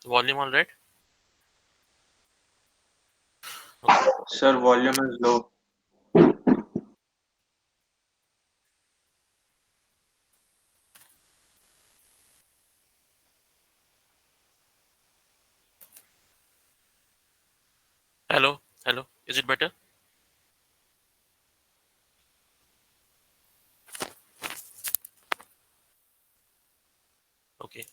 Volume all right? Okay. Sir, volume is low. Hello, hello. Is it better? Okay.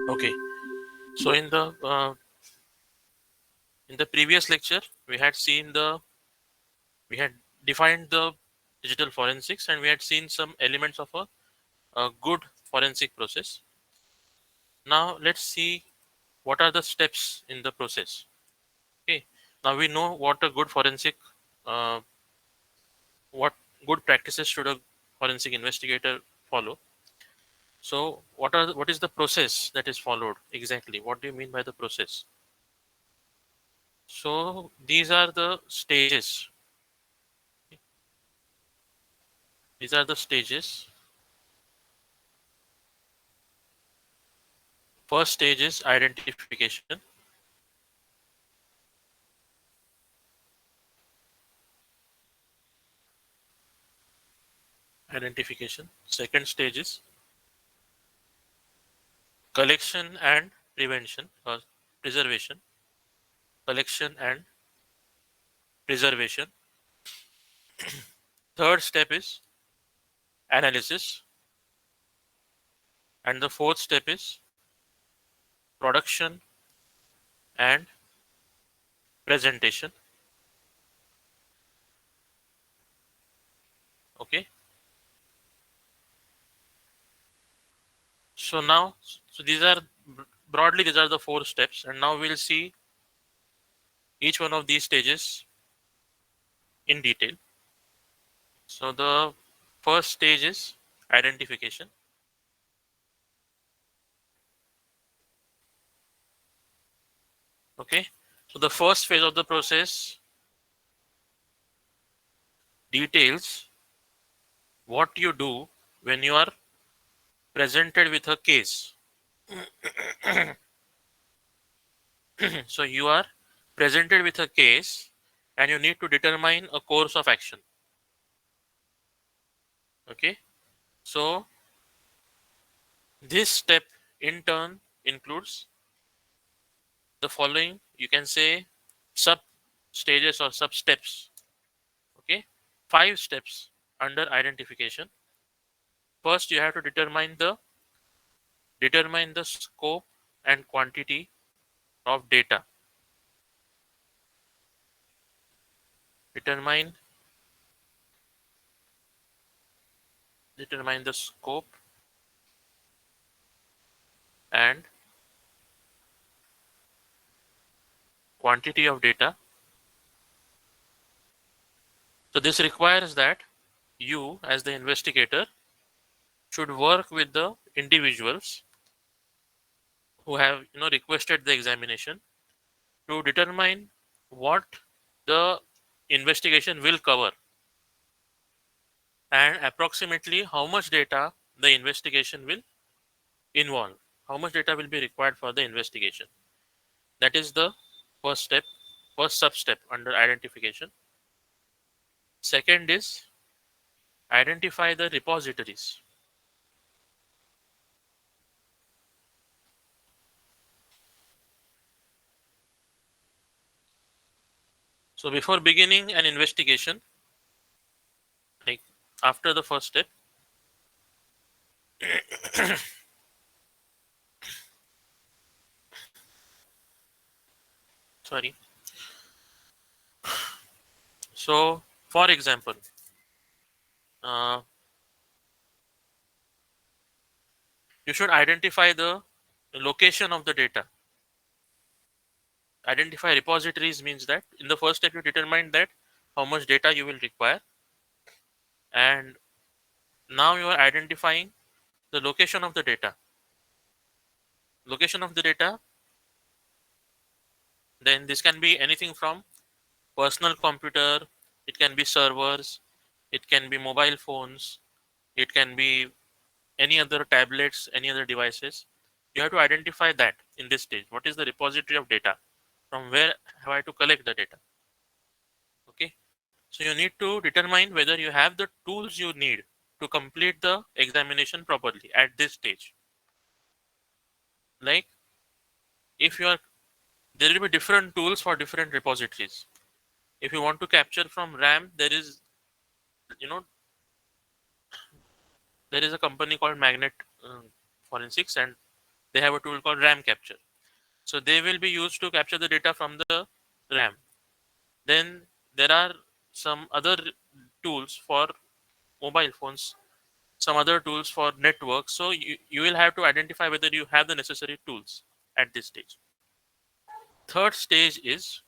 Okay. So in the previous lecture, we had defined the digital forensics, and we had seen some elements of a good forensic process. Now let's see what are the steps in the process. Okay. Now we know what a good forensic, uh, what good practices should a forensic investigator follow. So what is the process that is followed exactly? What do you mean by the process? So these are the stages. These are the stages. First stage is identification. Identification. Second stage is collection and prevention or preservation. Collection and preservation. Third step is analysis, and the fourth step is production and presentation. Okay. So now, so these are broadly these are the four steps, and now we'll see each one of these stages in detail. So the first stage is identification. Okay. So the first phase of the process details what you do when you are presented with a case. So you are presented with a case and you need to determine a course of action. Okay. So this step in turn includes the following, you can say, sub stages or sub steps. Okay. Five steps under identification. First, you have to determine the scope and quantity of data. Determine determine the scope and quantity of data. So this requires that you, as the investigator, should work with the individuals who have requested the examination to determine what the investigation will cover and approximately how much data the investigation will involve, how much data will be required for the investigation. That is the first step, first sub step under identification. Second is identify the repositories. So before beginning an investigation, like after the first step, sorry. So for example, uh, you should identify the location of the data. Identify repositories means that in the first step you determine that how much data you will require, and Now you are identifying the location of the data. Location of the data, then this can be anything from personal computer, it can be servers, it can be mobile phones, it can be any other tablets, any other devices. You have to identify that in this stage. What is the repository of data? From where have I to collect the data? Okay. So you need to determine whether you have the tools you need to complete the examination properly at this stage. Like if you are, there will be different tools for different repositories. If you want to capture from RAM, there is, you know, there is a company called Magnet Forensics, and they have a tool called RAM capture. So they will be used to capture the data from the RAM. Then there are some other tools for mobile phones, some other tools for networks. So you will have to identify whether you have the necessary tools at this stage. Third stage is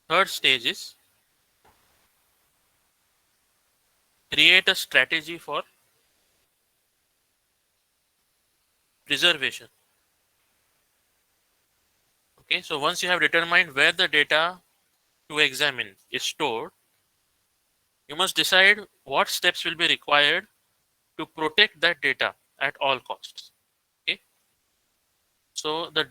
third stage is create a strategy for preservation. Okay, so once you have determined where the data to examine is stored, you must decide what steps will be required to protect that data at all costs. Okay, so the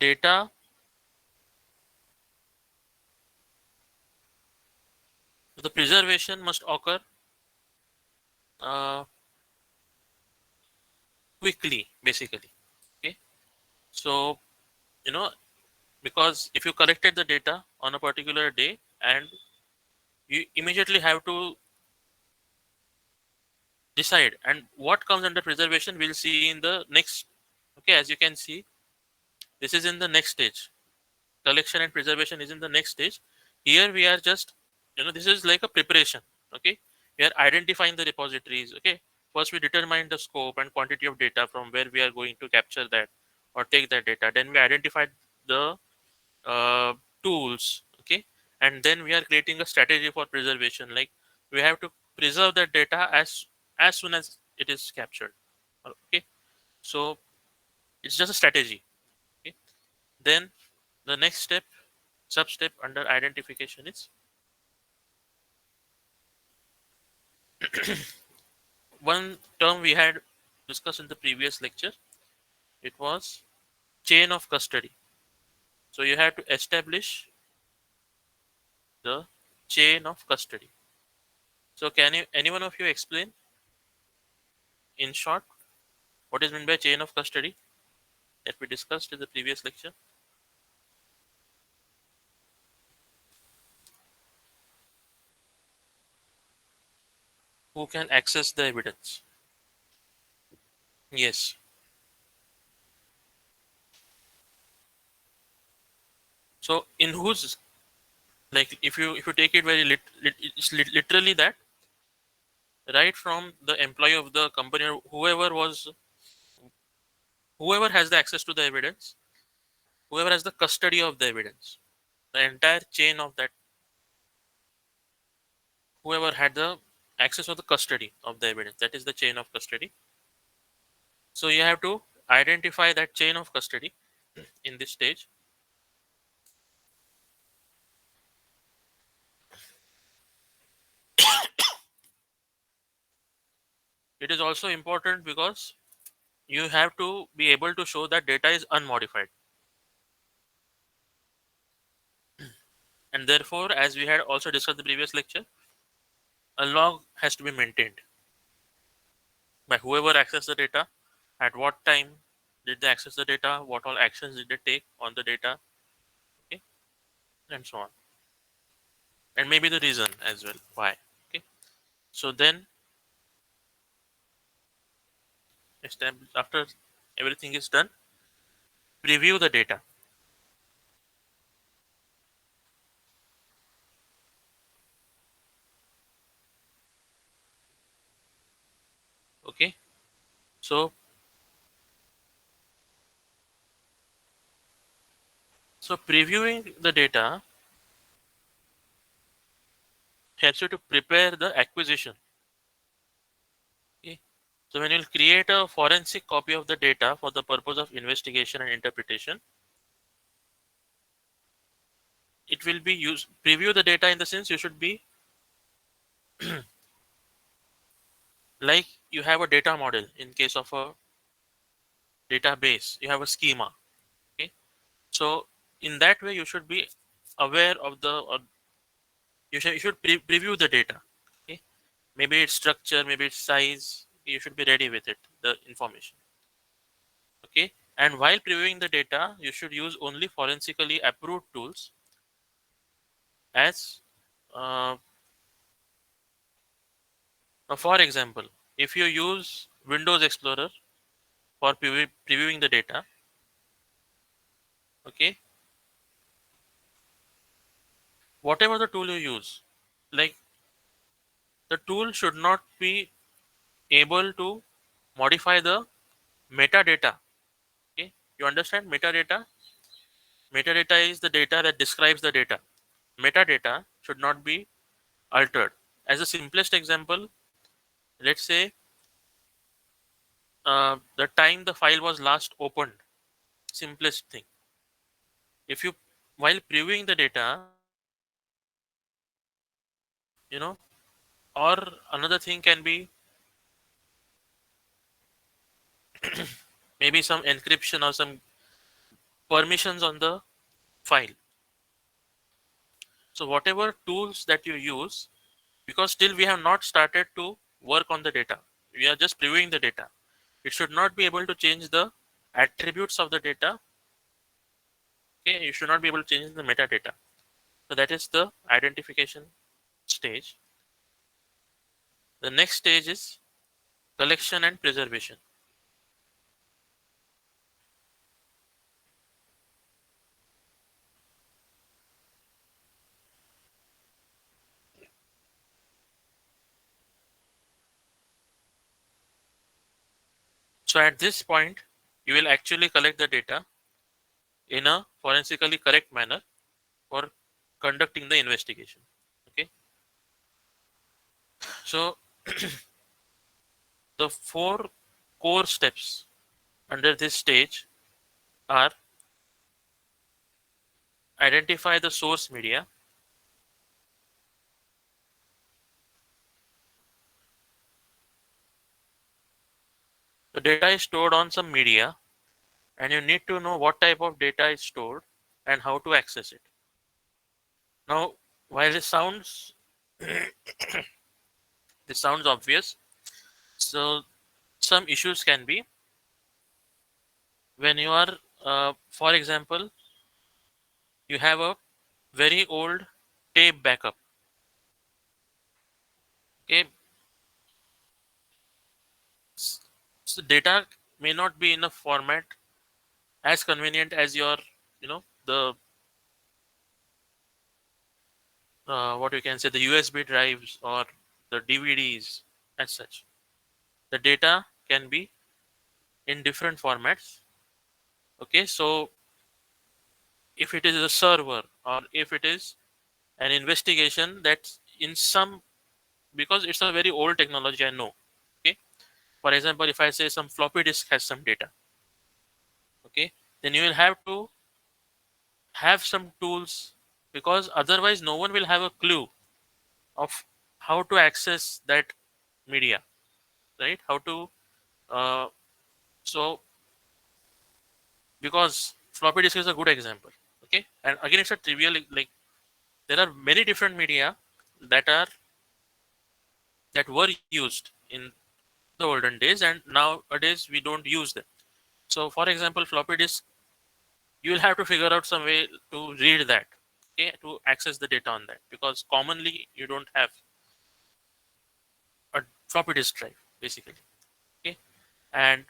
preservation must occur uh, quickly, basically. Okay, so you know, because if you collected the data on a particular day and you immediately have to decide, and what comes under preservation we'll see in the next. Okay, as you can see, this is in the next stage. Collection and preservation is in the next stage. Here we are just, this is like a preparation. Okay, we are identifying the repositories. Okay, first we determine the scope and quantity of data from where we are going to capture that or take that data. Then we identified the uh, tools. Okay, and then we are creating a strategy for preservation. Like we have to preserve that data as soon as it is captured. Okay, so it's just a strategy. Okay, then the next step, sub step under identification is one term we had discussed in the previous lecture. It was chain of custody. So you have to establish the chain of custody. So can you, any one of you explain in short what is meant by chain of custody that we discussed in the previous lecture? Who can access the evidence? Yes. So in whose, like if you take it very it's literally that, right from the employee of the company or whoever has the access to the evidence, whoever has the custody of the evidence, the entire chain of that, whoever had the access or the custody of the evidence, that is the chain of custody. So you have to identify that chain of custody in this stage. It is also important because you have to be able to show that data is unmodified, and therefore, as we had also discussed in the previous lecture, a log has to be maintained by whoever accessed the data, at what time did they access the data, what all actions did they take on the data. Okay, and so on, and maybe the reason as well why. Okay, so then after everything is done, preview the data. Okay, so previewing the data helps you to prepare the acquisition. So when you'll create a forensic copy of the data for the purpose of investigation and interpretation, it will be used preview the data in the sense you should be like you have a data model in case of a database, you have a schema. Okay, so in that way you should be aware of the or you should preview the data. Okay, maybe its structure, maybe its size, you should be ready with it, the information. Okay, and while previewing the data you should use only forensically approved tools as uh, for example, if you use Windows Explorer for previewing the data, okay, whatever the tool you use, like the tool should not be able to modify the metadata. Okay, you understand metadata? Metadata is the data that describes the data. Metadata should not be altered. As a simplest example, let's say the time the file was last opened. Simplest thing. If you while previewing the data, you know, or another thing can be maybe some encryption or some permissions on the file. So whatever tools that you use, because still we have not started to work on the data, we are just previewing the data. It should not be able to change the attributes of the data. Okay, you should not be able to change the metadata. So that is the identification stage. The next stage is collection and preservation. So at this point, you will actually collect the data in a forensically correct manner for conducting the investigation. Okay, so the four core steps under this stage are identify the source media, the data is stored on some media and you need to know what type of data is stored and how to access it. Now, while this sounds obvious, so some issues can be when you are, for example, you have a very old tape backup. Okay, so data may not be in a format as convenient as your, the what you can say the USB drives or the DVDs as such. The data can be in different formats. Okay, so if it is a server or if it is an investigation that's in some, because it's a very old technology, I know. Okay, for example, if I say some floppy disk has some data, okay, then you will have to have some tools, because otherwise no one will have a clue of how to access that media, right? How to uh, so because floppy disk is a good example. Okay, and again it's a trivial, like there are many different media that are that were used in the olden days and nowadays we don't use them. So for example, floppy disk, you will have to figure out some way to read that, okay, to access the data on that, because commonly you don't have a floppy disk drive basically. Okay, and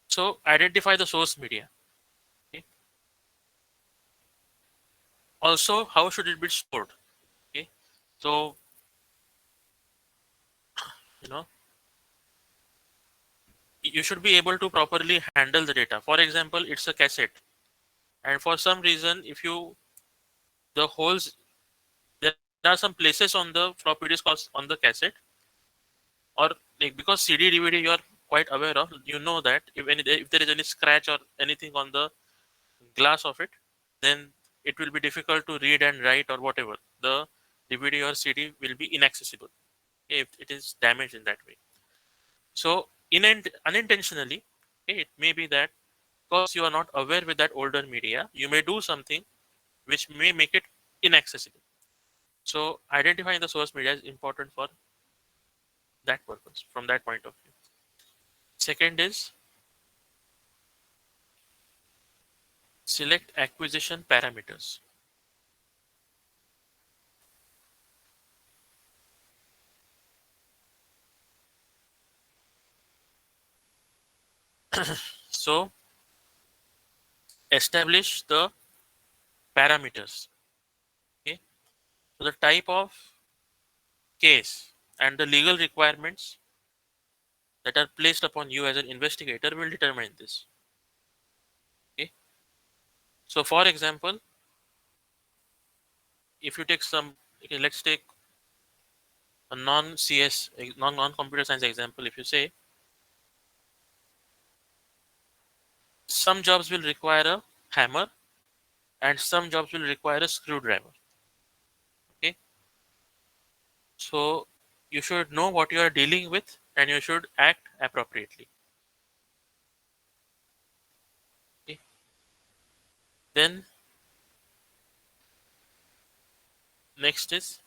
so identify the source media. Okay, also how should it be stored. Okay, so you know you should be able to properly handle the data. For example, it's a cassette, and for some reason if you the holes, there are some places on the floppy disk or on the cassette, or like because CD DVD you are quite aware of, you know that if there is any scratch or anything on the glass of it, then it will be difficult to read and write or whatever. The DVD or CD will be inaccessible if it is damaged in that way. So unintentionally, it may be that because you are not aware with that older media, you may do something which may make it inaccessible. So identifying the source media is important for that purpose from that point of view. Second is select acquisition parameters. So establish the parameters. Okay. So the type of case and the legal requirements that are placed upon you as an investigator will determine this. Okay. So for example, if you take some, okay, let's take a non-CS, non-computer science example. If you say some jobs will require a hammer and some jobs will require a screwdriver. Okay. So you should know what you are dealing with and you should act appropriately. Okay. Then next is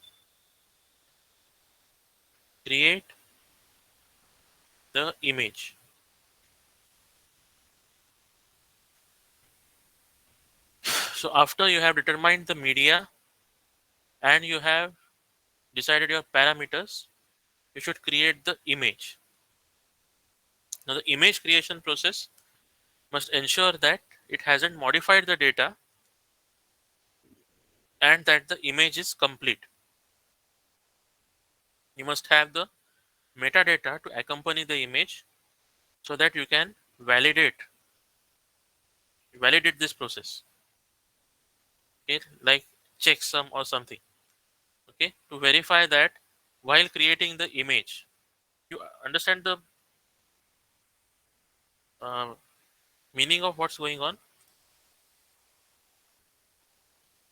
create the image. So after you have determined the media and you have decided your parameters, you should create the image. Now the image creation process must ensure that it hasn't modified the data and that the image is complete. You must have the metadata to accompany the image so that you can validate this process. Okay, like checksum or something. Okay, to verify that while creating the image, you understand the uh, meaning of what's going on.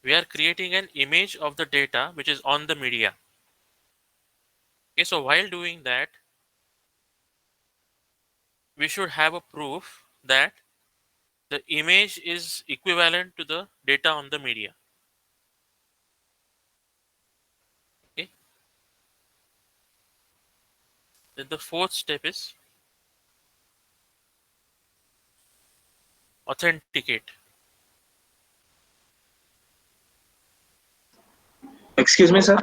We are creating an image of the data which is on the media. Okay, so while doing that, we should have a proof that the image is equivalent to the data on the media. Okay, then the fourth step is authenticate. Excuse me, sir.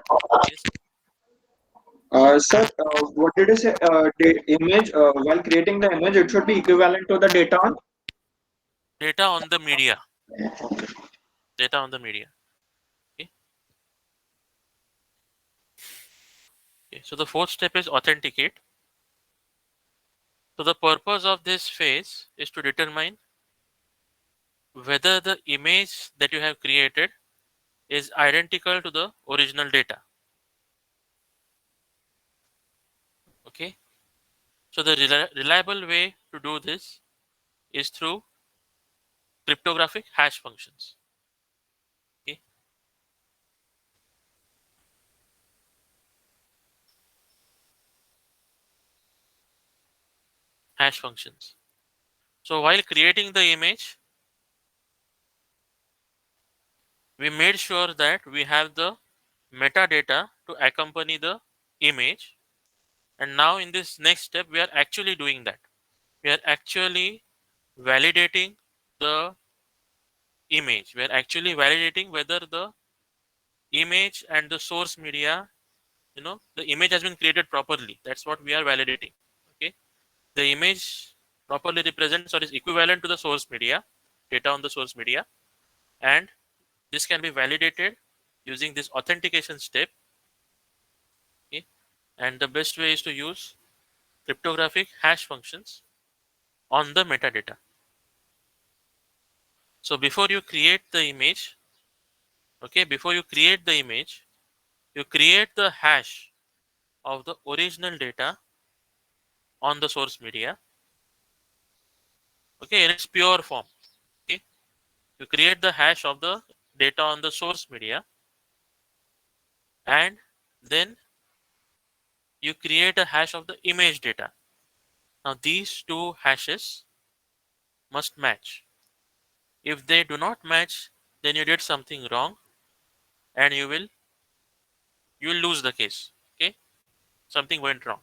Yes, Sir, what did you say? The image, while creating the image, it should be equivalent to the data on. data on the media. Data on the media. Okay. Okay. So the fourth step is authenticate. So the purpose of this phase is to determine whether the image that you have created is identical to the original data. Okay. So the reliable way to do this is through cryptographic hash functions. Okay. Hash functions. So while creating the image, we made sure that we have the metadata to accompany the image. And now in this next step, we are actually doing that. We are actually validating the image. We are actually validating whether the image and the source media, the image has been created properly. That's what we are validating. Okay. The image properly represents or is equivalent to the source media, data on the source media. And this can be validated using this authentication step. Okay. And the best way is to use cryptographic hash functions on the metadata. So before you create the image, okay, before you create the image, you create the hash of the original data on the source media, okay, in its pure form. Okay, you create the hash of the data on the source media, and then you create a hash of the image data. Now these two hashes must match. If they do not match, then you did something wrong, and you will lose the case. Okay, something went wrong.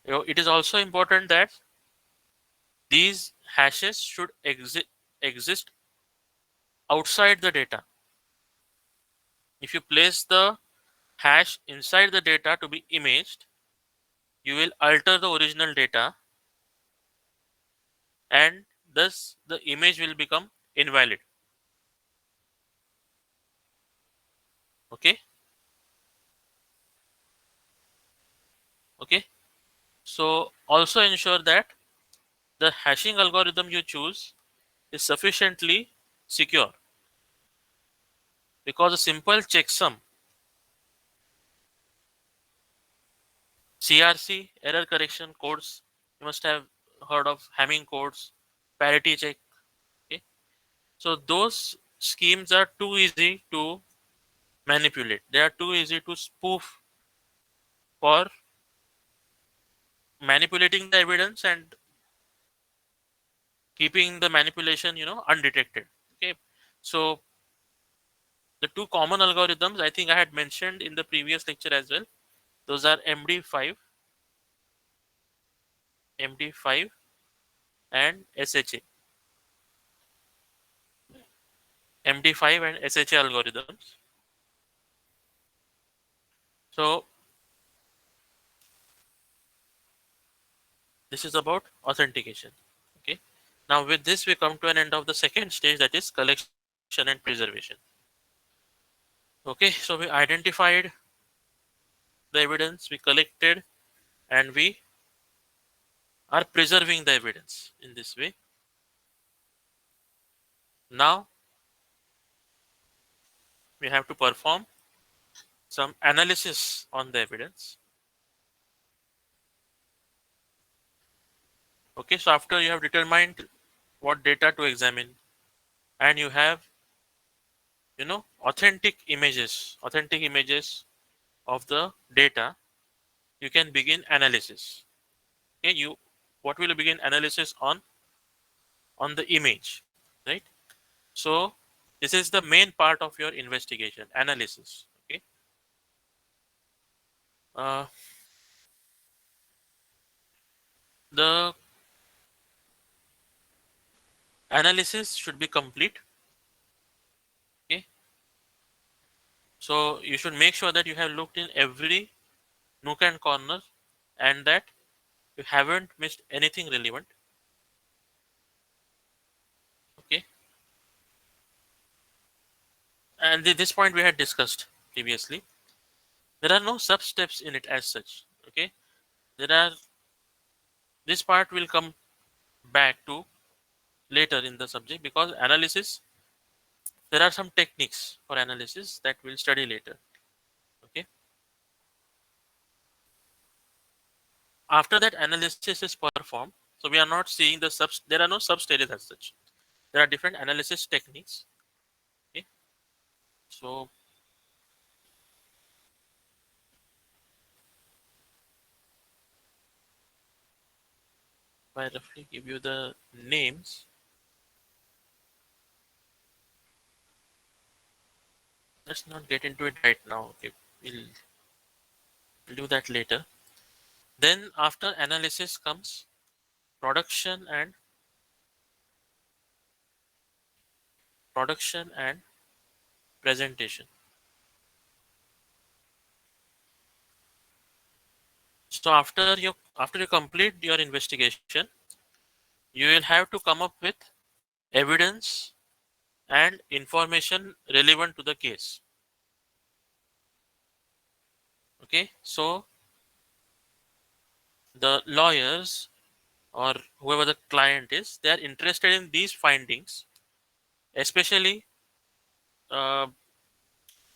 It is also important that these hashes should exist outside the data. If you place the hash inside the data to be imaged, you will alter the original data, and thus the image will become invalid. Okay, okay. So also ensure that the hashing algorithm you choose is sufficiently secure, because a simple checksum, CRC, error correction codes, you must have heard of Hamming codes, parity check. Okay, so those schemes are too easy to manipulate. They are too easy to spoof for manipulating the evidence and keeping the manipulation, undetected. Okay, so the two common algorithms I think I had mentioned in the previous lecture as well. Those are MD5, and SHA. MD5 and SHA algorithms. So this is about authentication. Okay. Now with this we come to an end of the second stage, that is collection and preservation. Okay, so we identified the evidence, we collected, and we are preserving the evidence in this way. Now we have to perform some analysis on the evidence. Okay, so after you have determined what data to examine, and you have authentic images of the data, you can begin analysis. Okay, you what will you begin analysis on the image, right? So this is the main part of your investigation, analysis. Okay, uh, the analysis should be complete. Okay, so you should make sure that you have looked in every nook and corner, and that you haven't missed anything relevant. Okay, and this point we had discussed previously. There are no sub steps in it as such. Okay, there are this part will come back to later in the subject, because analysis, there are some techniques for analysis that we'll study later. Okay, after that analysis is performed, so we are not seeing there are no sub stages as such. There are different analysis techniques. Okay, so if I roughly give you the names, let's not get into it right now. Okay, we'll do that later. Then after analysis comes production and presentation. So after you complete your investigation, you will have to come up with evidence and information relevant to the case. Okay, so the lawyers, or whoever the client is, they are interested in these findings, especially. Uh,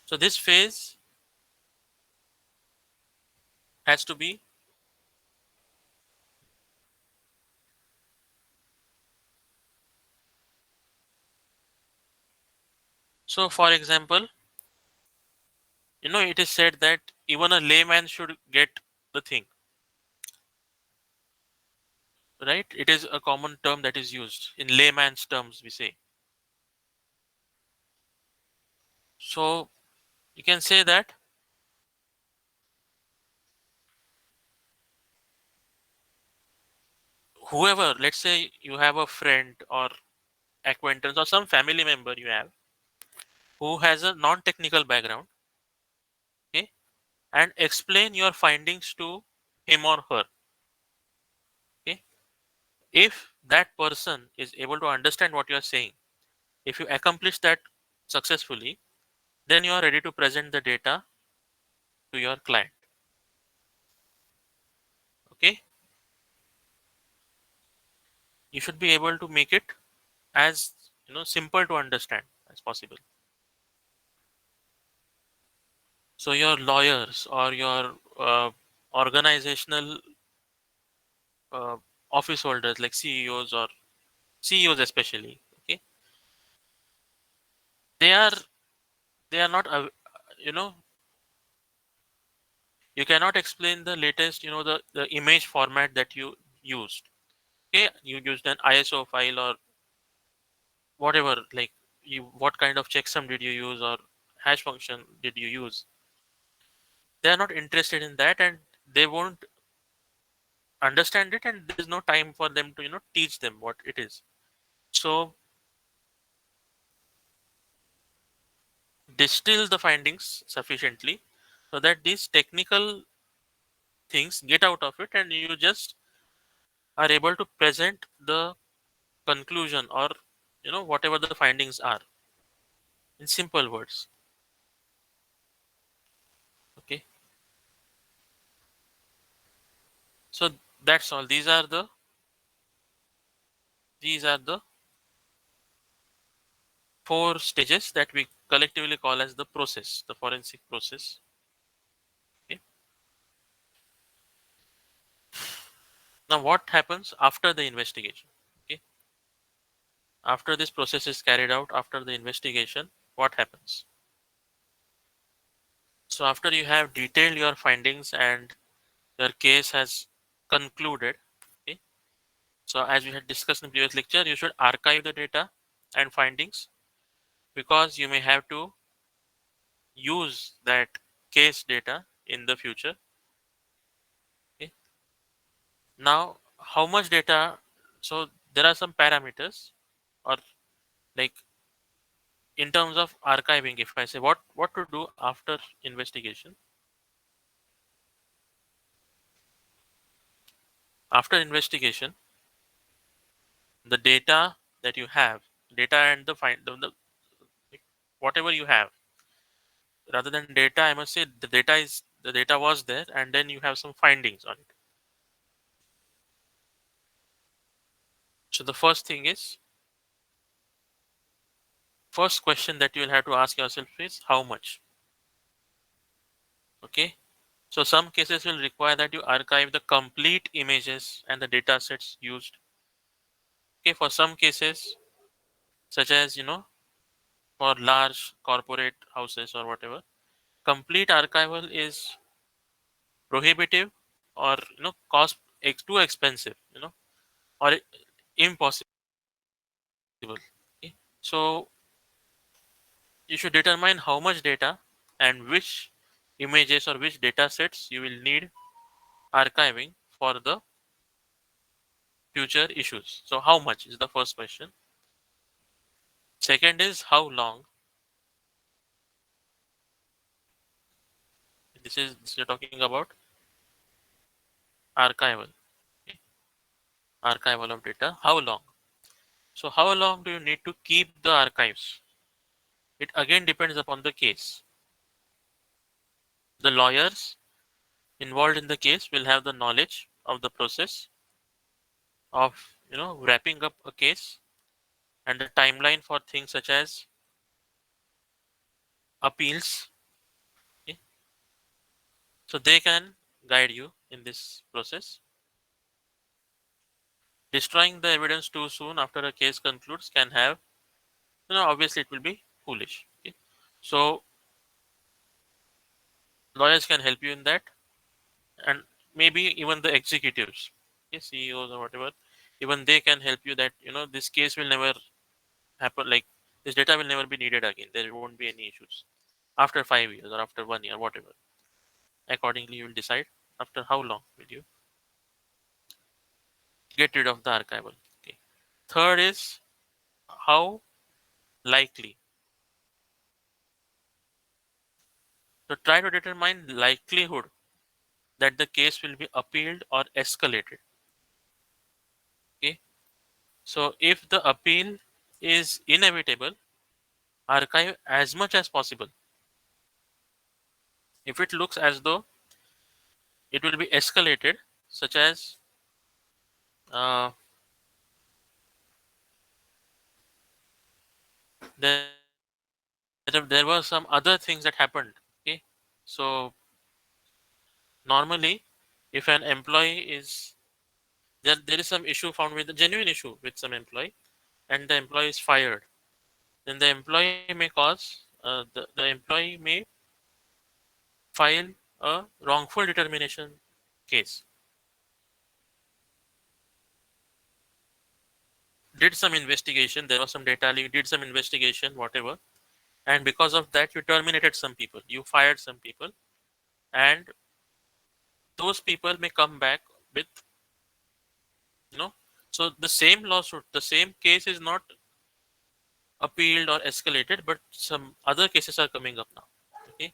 so this phase has to be So for example, it is said that even a layman should get the thing, right? It is a common term that is used in layman's terms, we say. So you can say that whoever, let's say you have a friend or acquaintance or some family member you have who has a non-technical background, okay, and explain your findings to him or her, okay. If that person is able to understand what you are saying, if you accomplish that successfully, then you are ready to present the data to your client, okay. You should be able to make it as simple to understand as possible. So your lawyers or your organizational uh, office holders like CEOs or CEOs especially, okay, they are they are not you know you cannot explain the latest, the image format that you used, okay. You used an ISO file or whatever, like what kind of checksum did you use or hash function did you use. They are not interested in that, and they won't understand it, and there is no time for them to teach them what it is. So distill the findings sufficiently so that these technical things get out of it, and you just are able to present the conclusion or whatever the findings are in simple words, okay. So that's all. These are the 4 stages that we collectively call as the process, the forensic process, okay. Now what happens after the investigation, okay? After this process is carried out, after the investigation, what happens? So after you have detailed your findings and your case has concluded, okay, so as we had discussed in the previous lecture, you should archive the data and findings because you may have to use that case data in the future, okay. Now how much data? So there are some parameters, or like in terms of archiving, if I say what to do after investigation. After investigation, the data that you have, data and the find like, whatever you have, rather than data, I must say the data was there, and then you have some findings on it. So the first thing is, first question that you will have to ask yourself is how much, okay. So some cases will require that you archive the complete images and the data sets used, okay. For some cases, such as for large corporate houses or whatever, complete archival is prohibitive, or cost too expensive, or impossible, okay? So you should determine how much data and which images or which data sets you will need archiving for the future issues. So how much is the first question. Second is how long. This you're talking about archival, okay? Archival of data, how long. So how long do you need to keep the archives? It again depends upon the case. The lawyers involved in the case will have the knowledge of the process of wrapping up a case and the timeline for things such as appeals, okay? So they can guide you in this process. Destroying the evidence too soon after a case concludes can have, obviously it will be foolish, okay? So lawyers can help you in that, and maybe even the executives, okay, CEOs or whatever, even they can help you that this case will never happen. Like this data will never be needed again. There won't be any issues after 5 years or after 1 year, whatever. Accordingly, you will decide after how long will you get rid of the archival. Okay. Third is how likely. So try to determine likelihood that the case will be appealed or escalated. Okay. So if the appeal is inevitable, archive as much as possible. If it looks as though it will be escalated, such as uh, there were some other things that happened. Okay, so normally, if an employee is there is some issue found with a genuine issue with some employee, and the employee is fired, then the employee may cause the employee may file a wrongful determination case. Did some investigation, there was some data leak, did some investigation, whatever, and because of that you terminated some people, you fired some people, and those people may come back with you know so the same lawsuit, the same case is not appealed or escalated, but some other cases are coming up now. Okay,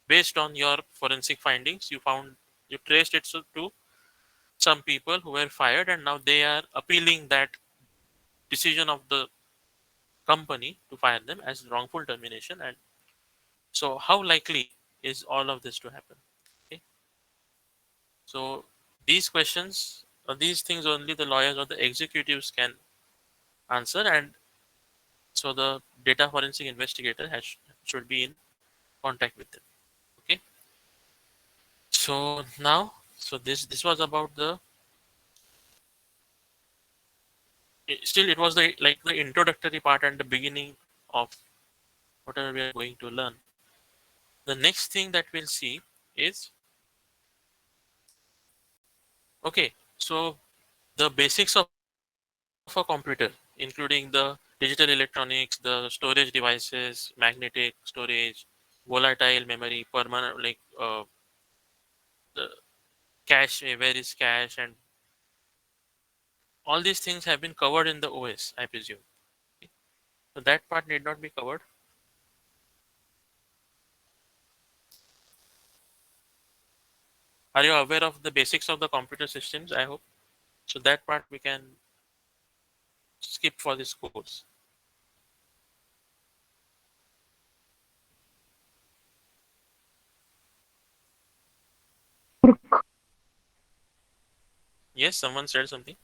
based on your forensic findings, you traced it to some people who were fired, and now they are appealing that decision of the company to fire them as wrongful termination. And so how likely is all of this to happen? Okay, so these questions or these things only the lawyers or the executives can answer, and so the data forensic investigator should be in contact with them. Okay, so now, so this was about the still it was the like the introductory part and the beginning of whatever we are going to learn. The next thing that we'll see is, okay, so the basics of a computer, including the digital electronics, the storage devices, magnetic storage, volatile memory, permanent, like the cache, where is cache, and all these things have been covered in the OS, I presume. Okay. So that part need not be covered. Are you aware of the basics of the computer systems? I hope. So that part we can skip for this course. Yes, someone said something.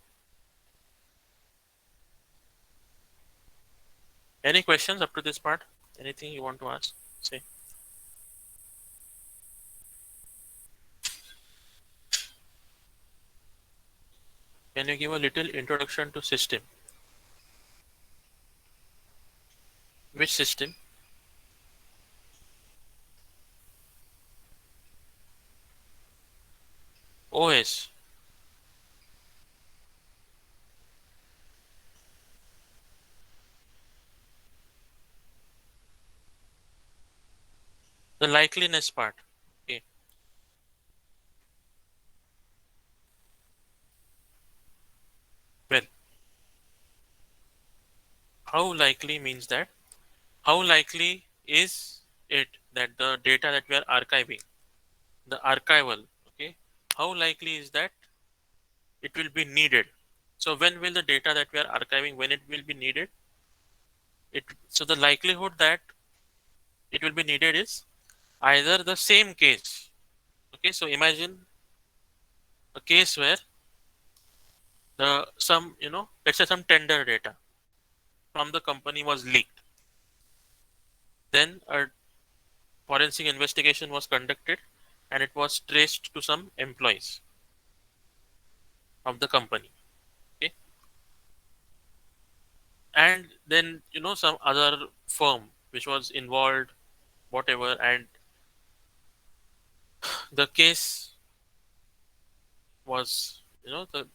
Any questions up to this part? Anything you want to ask? Say. Can you give a little introduction to system? Which system? OS. The likeliness part. Okay. Well, how likely means that? How likely is it that the data that we are archiving, the archival, okay, how likely is that it will be needed? So when will the data that we are archiving, when it will be needed? So the likelihood that it will be needed is either the same case. Okay, so imagine a case where the some let's say some tender data from the company was leaked. Then a forensic investigation was conducted, and it was traced to some employees of the company. Okay, and then some other firm which was involved whatever, and the case was, the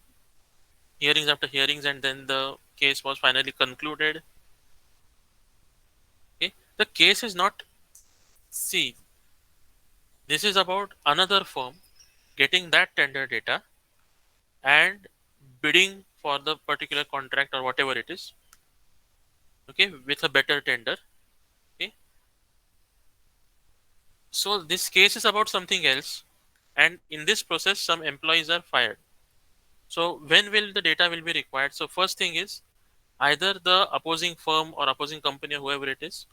hearings after hearings, and then the case was finally concluded. Okay, the case is not, see, this is about another firm getting that tender data and bidding for the particular contract or whatever it is, okay, with a better tender. Okay, so this case is about something else, and in this process some employees are fired. So when will the data will be required? So first thing is, either the opposing firm or opposing company or whoever it is,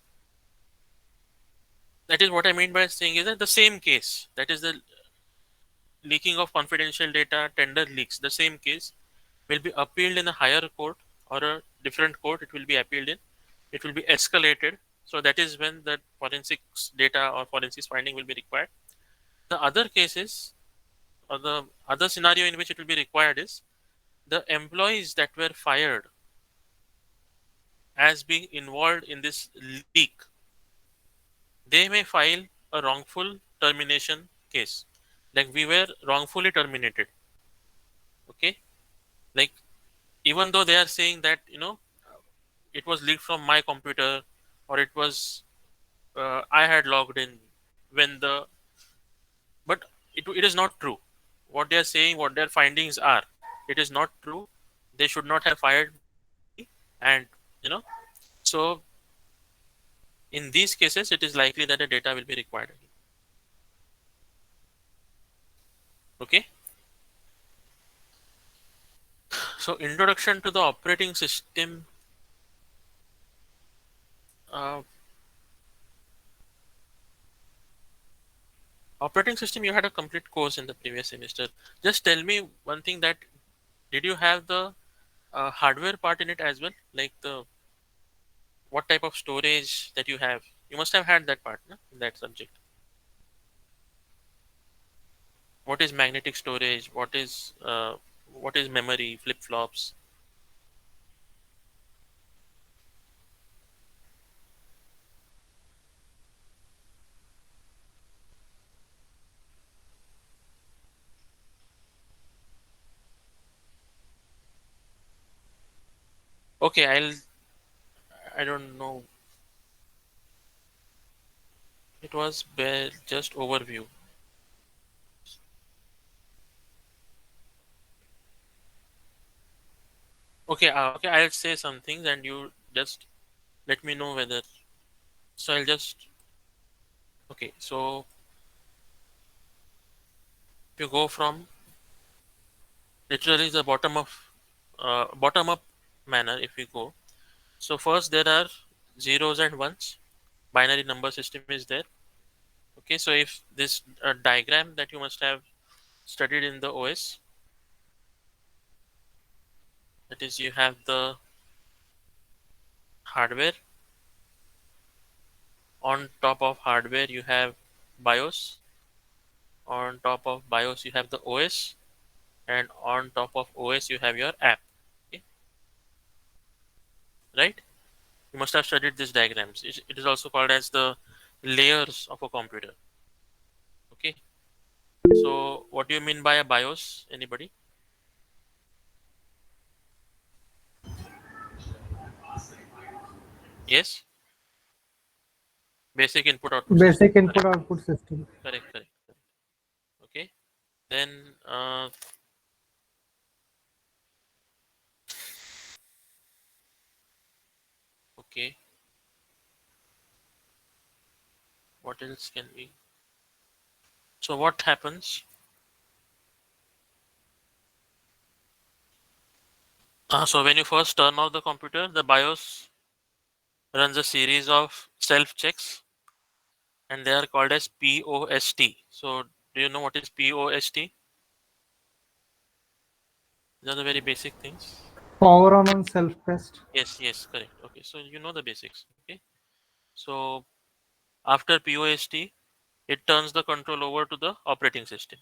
that is what I mean by saying is that the same case, that is the leaking of confidential data, tender leaks, the same case will be appealed in a higher court or a different court. It will be appealed in, it will be escalated. So that is when the forensics data or forensics finding will be required. The other cases, or the other scenario in which it will be required, is the employees that were fired as being involved in this leak, they may file a wrongful termination case, like we were wrongfully terminated. Okay, like, even though they are saying that, it was leaked from my computer, or it was, I had logged in when the, but it is not true. What they are saying, what their findings are, it is not true. They should not have fired me, and, you know so in these cases it is likely that the data will be required. Okay, so introduction to the operating system. uh, Operating system, you had a complete course in the previous semester. Just tell me one thing, that did you have the hardware part in it as well, like the, what type of storage that you have? You must have had that part, no? In that subject. What is magnetic storage? What is memory, flip flops? Okay, I don't know. It was just overview. Okay, okay, I'll say some things and you just let me know whether. So I'll just, okay. So if you go from literally the bottom up manner, if we go. So first there are zeros and ones. Binary number system is there. Okay, so if this diagram that you must have studied in the OS, that is, you have the hardware. On top of hardware you have BIOS. On top of BIOS you have the OS, and on top of OS you have your app. Okay, right? You must have studied these diagrams. It is also called as the layers of a computer. Okay, so what do you mean by a BIOS? Anybody? Yes, basic input output system. Basic input Correct, output system. correct, correct. Okay, then okay, what else can we? So what happens? So when you first turn off the computer, the BIOS runs a series of self checks, and they are called as POST. So do you know what is POST? These are the very basic things. Power on self test. Yes, yes, correct. Okay, so you know the basics. Okay, so after POST, it turns the control over to the operating system.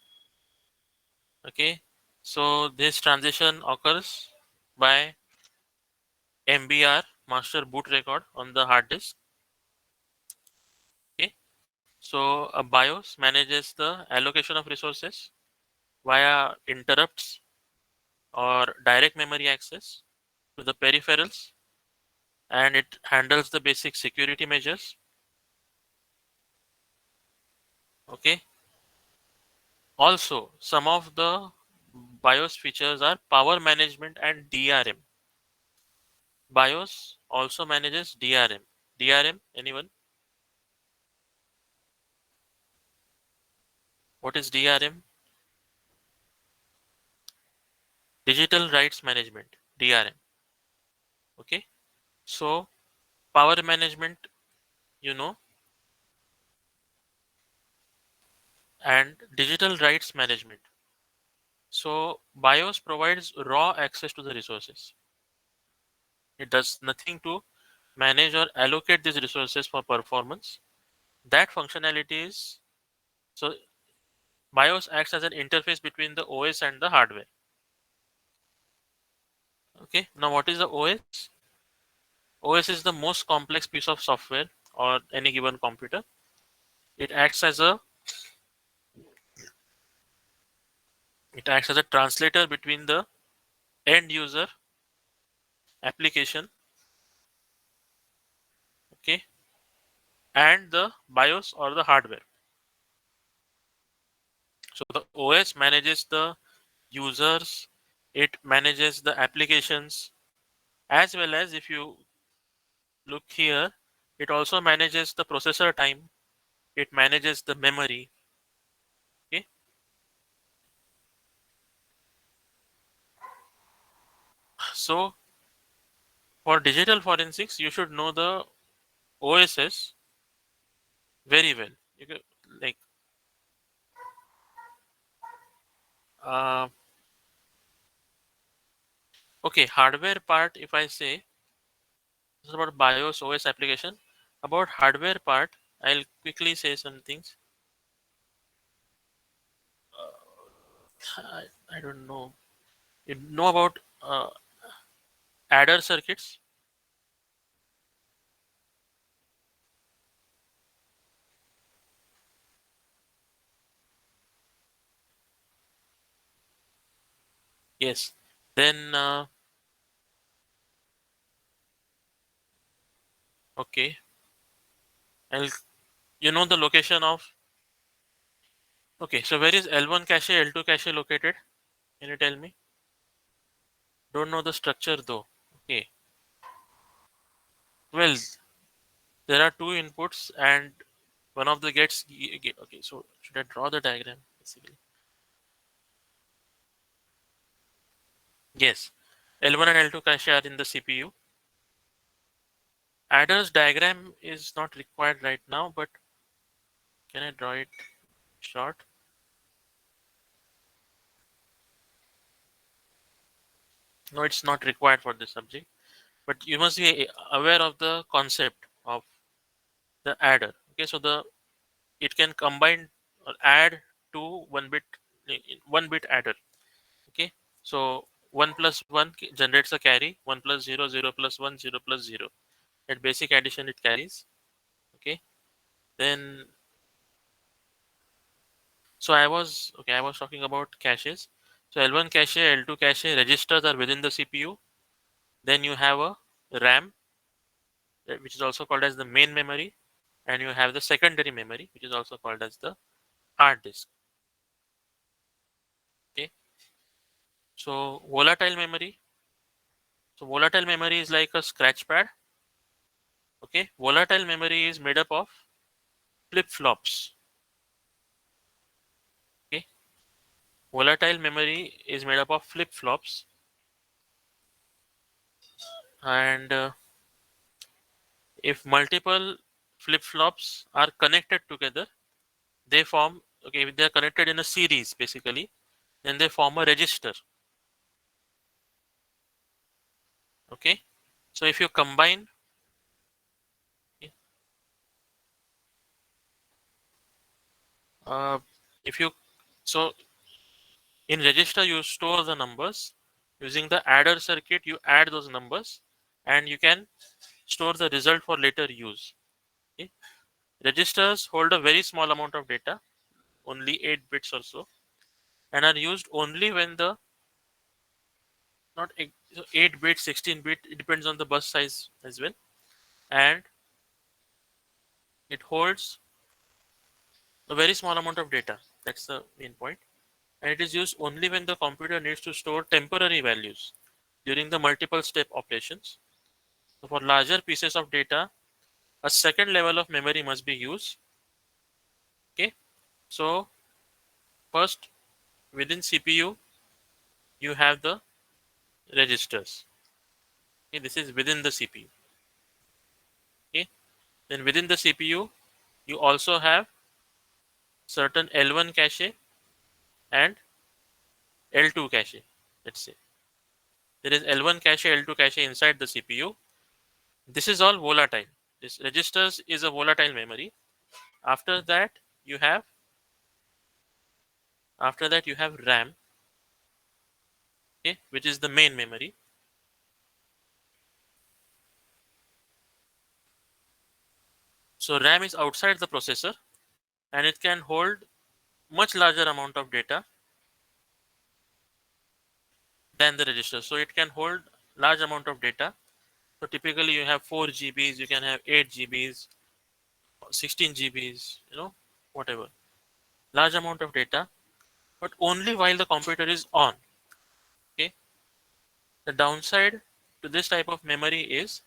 Okay, so this transition occurs by MBR, master boot record, on the hard disk. Okay, So a BIOS manages the allocation of resources via interrupts or direct memory access to the peripherals, and it handles the basic security measures. Okay. Also, some of the BIOS features are power management and DRM. BIOS also manages DRM. DRM, anyone? What is DRM? Digital rights management, DRM. Okay. So power management, you know, and digital rights management. So BIOS provides raw access to the resources. It does nothing to manage or allocate these resources for performance. That functionality is, so BIOS acts as an interface between the OS and the hardware. Okay, now what is the OS? OS is the most complex piece of software or any given computer. It acts as a translator between the end user application, okay, and the BIOS or the hardware. So the OS manages the users, it manages the applications, as well as if you look here, it also manages the processor time, it manages the memory. Okay. So for digital forensics, you should know the OSS very well. You can, like uh, okay, hardware part. If I say this is about BIOS OS application, about hardware part, I'll quickly say some things. I don't know. You know about adder circuits? Yes. Then okay, I'll you know the location of. Okay, so where is L1 cache, L2 cache located? Can you tell me? Don't know the structure though. Okay. Well, there are two inputs and one of the gets. Okay, so should I draw the diagram basically? Yes. L1 and L2 cache are in the CPU. Adder's diagram is not required right now, but can I draw it short? No, it's not required for this subject. But you must be aware of the concept of the adder. Okay, so the it can combine or add to one bit adder. Okay, so 1 plus 1 generates a carry, 1 plus 0, 0 plus 1, 0 plus 0. At basic addition it carries. Okay, then so I was talking about caches. So L1 cache, L2 cache registers are within the CPU. Then you have a RAM, which is also called as the main memory, and you have the secondary memory, which is also called as the hard disk. Okay, so volatile memory is like a scratch pad. Okay, volatile memory is made up of flip flops. Okay, volatile memory is made up of flip flops, and if multiple flip flops are connected together, they form. Okay, if they are connected in a series, basically, then they form a register. Okay, so if you combine, uh, if you so in register you store the numbers using the adder circuit. You add those numbers, and you can store the result for later use. Okay? Registers hold a very small amount of data, only 8 bits or so, and are used only when the not 8 bit, 16 bit, it depends on the bus size as well, and it holds a very small amount of data. That's the main point. And it is used only when the computer needs to store temporary values during the multiple step operations. So for larger pieces of data, a second level of memory must be used. Okay, so first within CPU you have the registers. Okay, this is within the CPU. Okay, then within the CPU you also have certain L1 cache and L2 cache. Let's say there is L1 cache, L2 cache inside the CPU. This is all volatile. This registers is a volatile memory. After that you have RAM, okay, which is the main memory. So RAM is outside the processor and it can hold much larger amount of data than the register. So it can hold large amount of data. So typically you have 4 GBs, you can have 8 GBs, 16 GBs, whatever. Large amount of data, but only while the computer is on. Okay. The downside to this type of memory is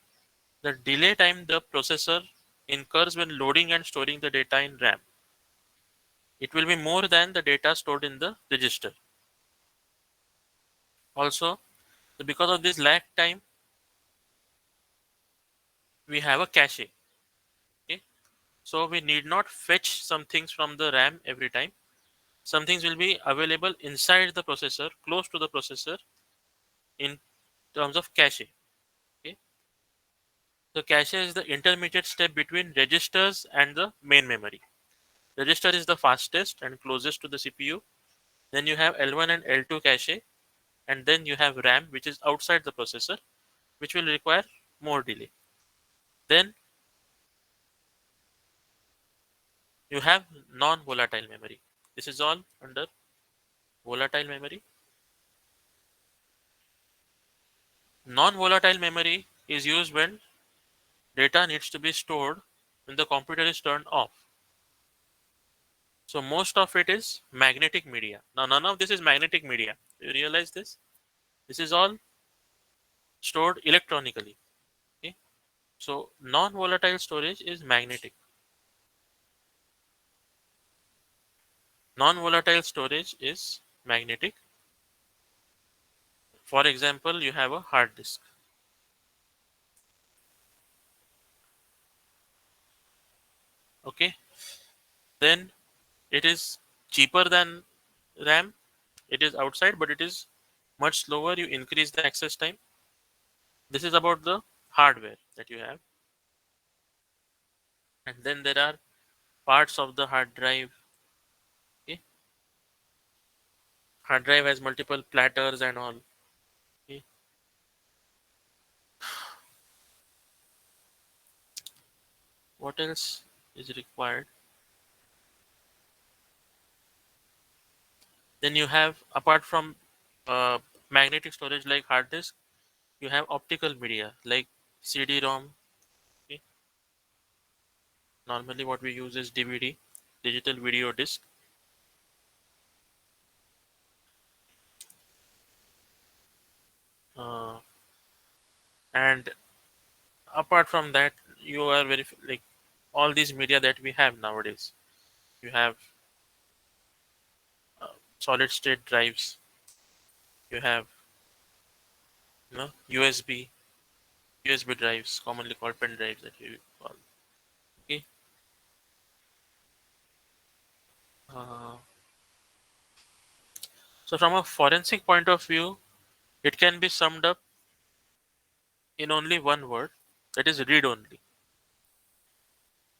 the delay time the processor incurs when loading and storing the data in RAM. It will be more than the data stored in the register. Also, because of this lag time, we have a cache. Okay, so we need not fetch some things from the RAM every time. Some things will be available inside the processor, close to the processor, in terms of cache. Okay, so cache is the intermediate step between registers and the main memory. Register is the fastest and closest to the CPU. Then you have L1 and L2 cache, and then you have RAM, which is outside the processor, which will require more delay. Then you have non-volatile memory. This is all under volatile memory. Non-volatile memory is used when data needs to be stored when the computer is turned off. So most of it is magnetic media. Now none of this is magnetic media. You realize this? This is all stored electronically. Okay? So non-volatile storage is magnetic. Non-volatile storage is magnetic. For example, you have a hard disk. Okay, then it is cheaper than RAM. It is outside, but it is much slower. You increase the access time. This is about the hardware that you have. And then there are parts of the hard drive. Okay, hard drive has multiple platters and all. Okay, what else is required? Then you have, apart from magnetic storage like hard disk, you have optical media like CD-ROM. Okay. Normally what we use is DVD, digital video disc. Uh, and apart from that, you are very like all these media that we have nowadays. You have solid state drives. You have USB drives, commonly called pen drives that you call. Okay. Uh, so from a forensic point of view, it can be summed up in only one word, that is read only.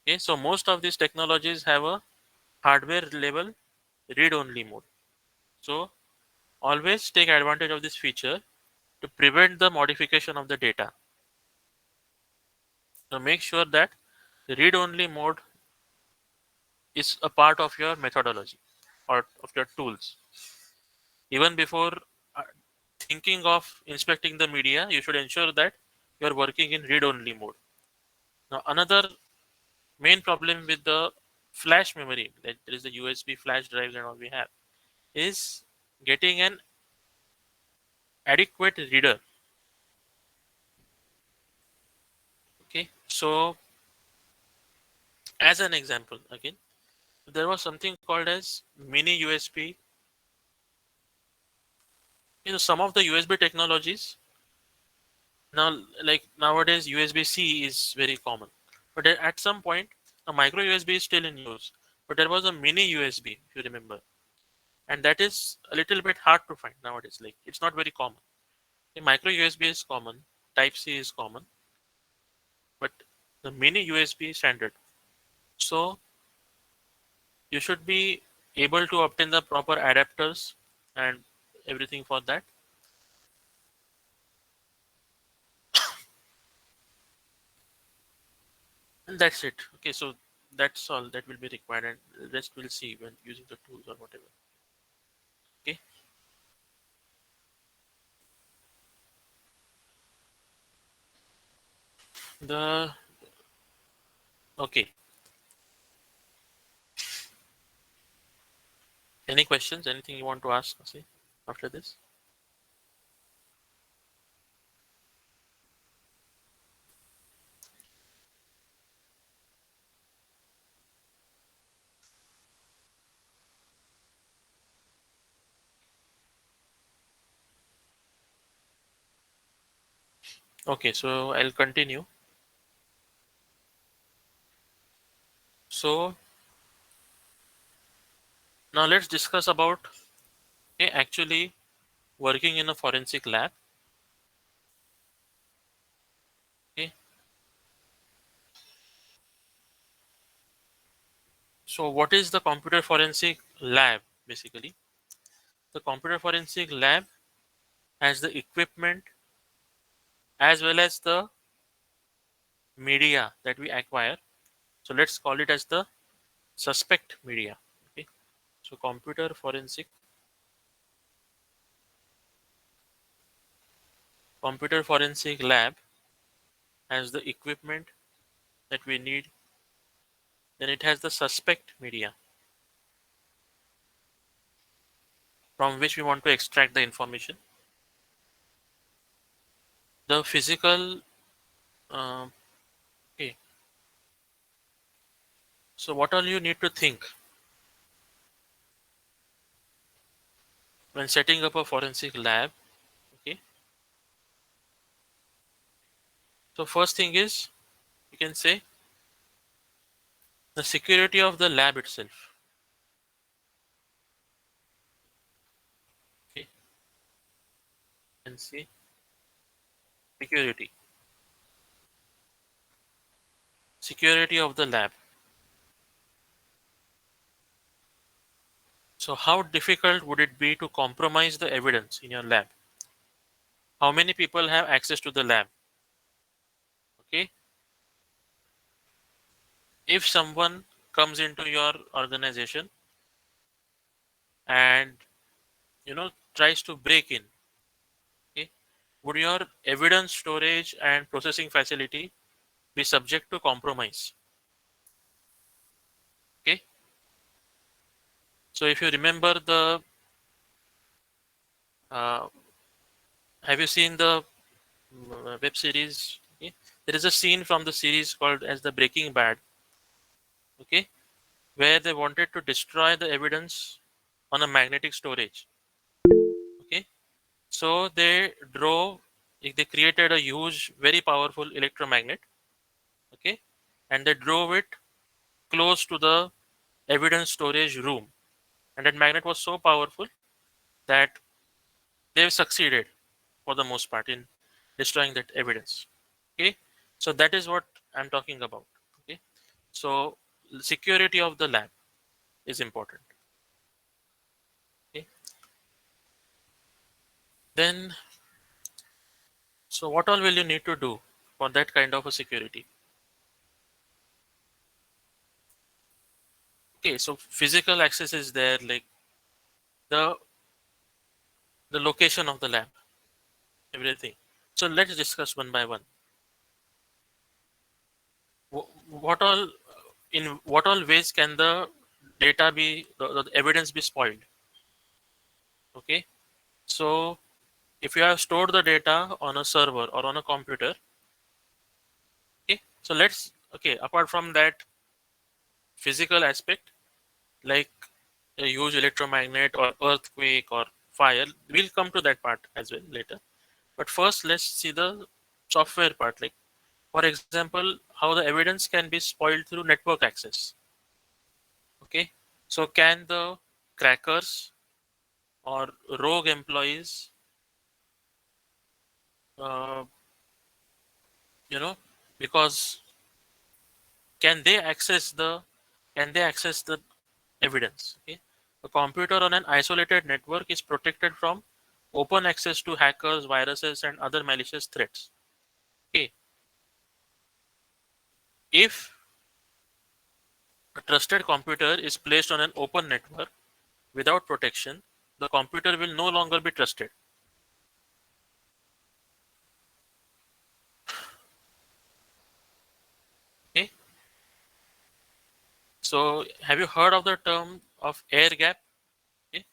Okay, so most of these technologies have a hardware level read only mode. So always take advantage of this feature to prevent the modification of the data. So make sure that read only mode is a part of your methodology or of your tools. Even before uh, thinking of inspecting the media, you should ensure that you are working in read-only mode. Now, another main problem with the flash memory, that there is the USB flash drives and all we have, is getting an adequate reader. Okay, so as an example, again, there was something called as mini USB. Some of the USB technologies now, like nowadays, USB-C is very common, but at some point, a micro USB is still in use. But there was a mini USB, if you remember, and that is a little bit hard to find nowadays. Like it's not very common. The micro USB is common, Type C is common, but the mini USB is standard. So you should be able to obtain the proper adapters and everything for that. And that's it. Okay, so that's all that will be required, and the rest we'll see when using the tools or whatever. Okay. The okay. Any questions? Anything you want to ask, Asi, after this? Okay, so I'll continue. So now let's discuss about actually working in a forensic lab. Okay. So what is the computer forensic lab basically? The computer forensic lab has the equipment as well as the media that we acquire. So let's call it as the suspect media. Okay. So computer forensic lab has the equipment that we need. Then it has the suspect media from which we want to extract the information. The physical, uh, okay. So what all you need to think when setting up a forensic lab? Okay. So first thing is, you can say the security of the lab itself. Okay. And see security, security of the lab. So how difficult would it be to compromise the evidence in your lab? How many people have access to the lab? Okay. If someone comes into your organization and tries to break in, okay, would your evidence storage and processing facility be subject to compromise? Okay. So if you remember the uh, have you seen the web series? Okay? There is a scene from the series called as the Breaking Bad. Okay, where they wanted to destroy the evidence on a magnetic storage. Okay, so they created a huge, very powerful electromagnet. Okay, and they drove it close to the evidence storage room, and that magnet was so powerful that they've succeeded for the most part in destroying that evidence. Okay, so that is what I'm talking about. Okay, so security of the lab is important. Okay, then so what all will you need to do for that kind of a security? Okay, so physical access is there, like the the location of the lab, everything. So let's discuss one by one. What all in what all ways can the data be the evidence be spoiled? Okay, so if you have stored the data on a server or on a computer, okay, so let's okay apart from that physical aspect like a huge electromagnet or earthquake or fire, we'll come to that part as well later. But first let's see the software part, like for example how the evidence can be spoiled through network access. Okay, so can the crackers or rogue employees uh, you know because can they access the can they access the evidence? Okay, a computer on an isolated network is protected from open access to hackers, viruses, and other malicious threats. Okay, if a trusted computer is placed on an open network without protection, the computer will no longer be trusted. Okay, so have you heard of the term of air gap? Okay,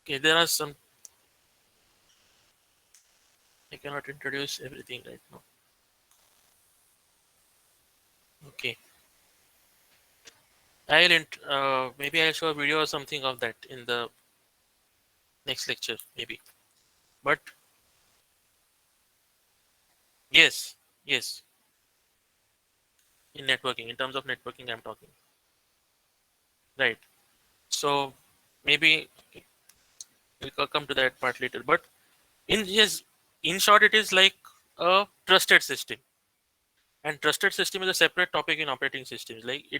okay, there are some. I cannot introduce everything right now. Okay, maybe I'll show a video or something of that in the next lecture, maybe. But yes, yes, in networking, in terms of networking, I'm talking. Right. So maybe we'll come to that part later. But in short, it is like a trusted system, and trusted system is a separate topic in operating systems. Like a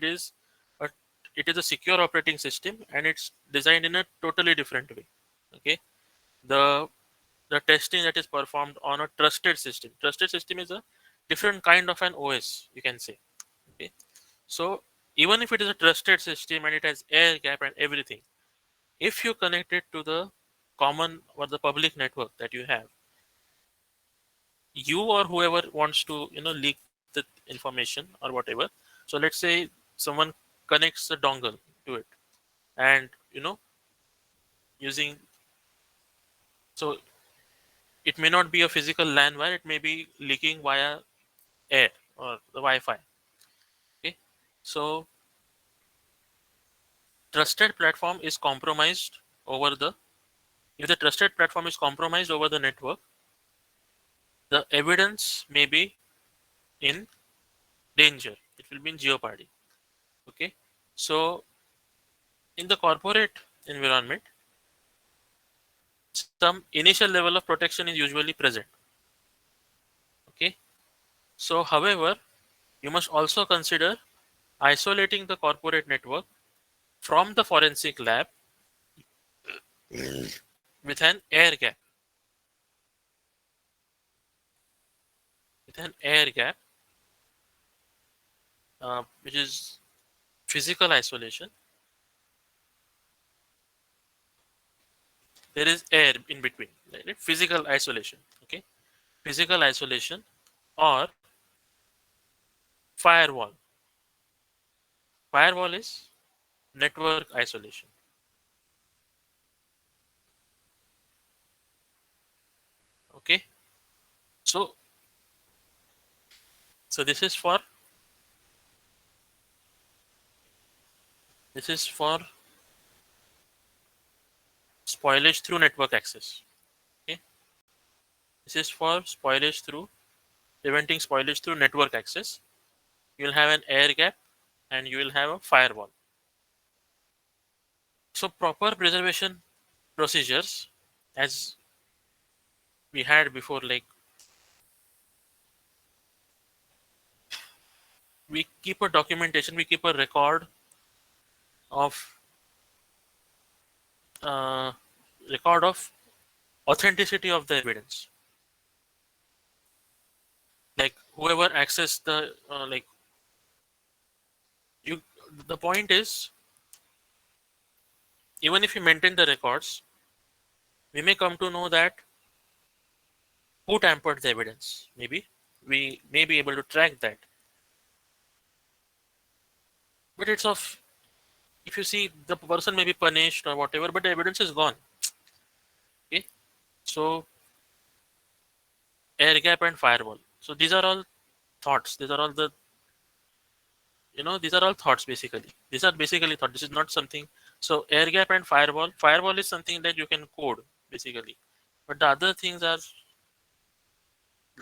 it is a secure operating system, and it's designed in a totally different way. Okay, the the testing that is performed on a trusted system. Trusted system is a different kind of an OS, you can say. Okay, so even if it is a trusted system and it has air gap and everything, if you connect it to the common or the public network that you have, you or whoever wants to leak the information or whatever. So let's say someone connects a dongle to it, and using so it may not be a physical LAN wire, it may be leaking via air or the Wi-Fi. Okay, so trusted platform is compromised over the if the trusted platform is compromised over the network, the evidence may be in danger. It will be in jeopardy. Okay, so in the corporate environment, some initial level of protection is usually present. Okay, so however, you must also consider isolating the corporate network from the forensic lab with an air gap. With an air gap, which is physical isolation. There is air in between, right? Physical isolation. Okay, physical isolation or firewall. Firewall is network isolation. Okay, so so this is for spoilage through network access. Okay, this is for spoilage through preventing spoilage through network access. You will have an air gap and you will have a firewall. So proper preservation procedures, as we had before, like we keep a documentation, we keep a of uh, record of authenticity of the evidence. whoever access the like you. The point is, even if you maintain the records, we may come to know that who tampered the evidence. Maybe we may be able to track that, but it's of, if you see, the person may be punished or whatever, but the evidence is gone. Okay, so air gap and firewall. So these are all thoughts. These are all the, these are all thoughts basically. These are basically thought. This is not something. So air gap and firewall. Firewall is something that you can code basically, but the other things are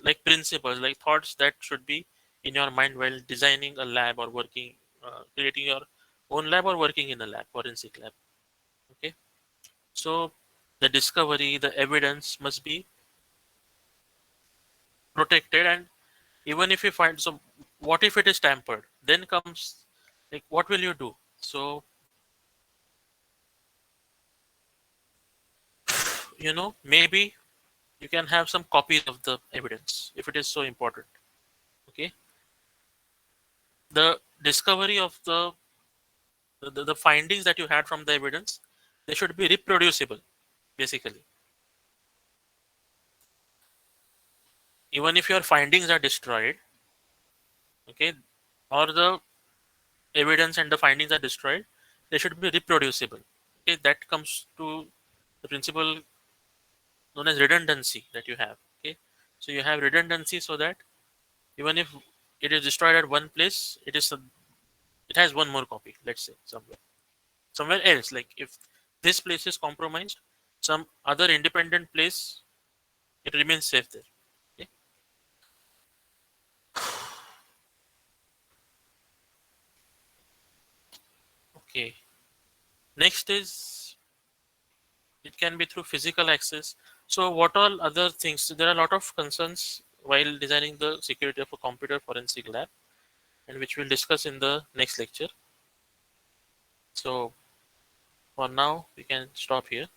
like principles, like thoughts that should be in your mind while designing a lab or working, creating your own lab or working in a lab, forensic lab. Okay, so the discovery, the evidence must be protected, and even if you find, so what if it is tampered? Then comes, like, what will you do? So maybe you can have some copies of the evidence if it is so important. Okay, the discovery of the findings that you had from the evidence, they should be reproducible basically. Even if your findings are destroyed, okay, or the evidence and the findings are destroyed, they should be reproducible. Okay, that comes to the principle known as redundancy that you have. Okay, so you have redundancy so that even if it is destroyed at one place, it has one more copy, let's say, somewhere else. Like if this place is compromised, some other independent place, it remains safe there. Okay. Okay. Next is, it can be through physical access. So what all other things? So there are a lot of concerns while designing the security of a computer forensic lab, and which we'll discuss in the next lecture. So for now, we can stop here.